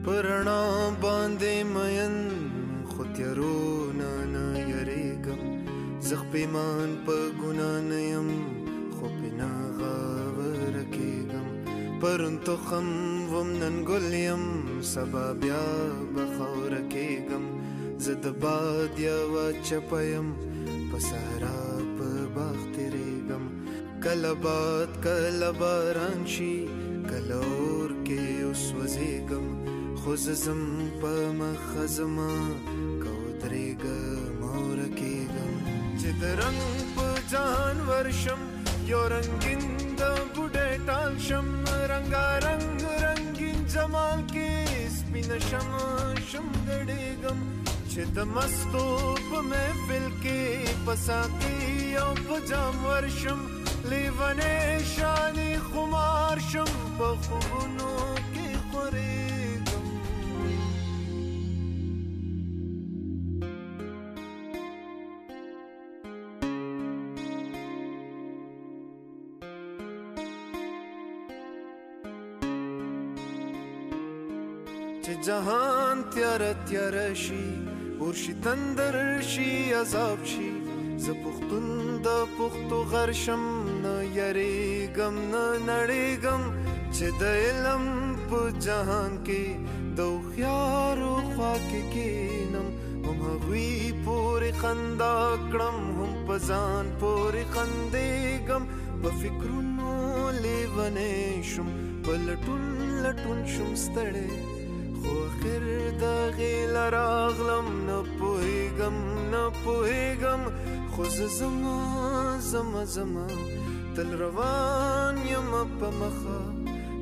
پرنا باندې مین خو تیارونه نه یریږم زه پیمان په ګناه نه یم خو پې نه غاوره کېږم پرون تخم وم نن ګل یم سبا بیا به خاوره کېږم زه د باد یوه چپه یم په صحرا په باغ تېرېږم کله باد کله باران شي کله اور کې وسوځېږم خو زه ځم په مخه ځمه که ودرېږم او ورکېږم چې د رنګ په جهان ورشم یو رنګین د بوډۍ ټال شم رنګارنګ رنګین جمال کې سپینه شم ګډېږم چې د مستو په محفل کې په ساقي او په جام ورشم لیونی شانې خمار شم په خوبونو کې خورېږم چې جهان تیاره تیاره شي اور شي تندر شي عذاب شي زه پښتون د پښتو غر شم نه یریږم نه نړېږم چې د علم په جهان کې د هوښیارو خوا کې کښېنم هم هغوی پورې خندا کړم هم په ځان پورې خندېږم په فکرونو لیونی شم په لټون لټون شم ستړی خو اخر د غیله راغلم نه پوهېږم خو زه زما تل روان یم په مخه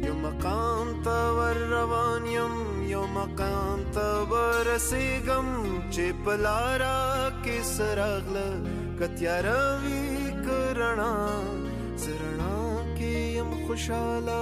یو مقام ته ور روان یم یو مقام ته ورسېږم چې په لاره کې څه راغله که تیاره وي که رڼا زه رڼا کې یم خوشحاله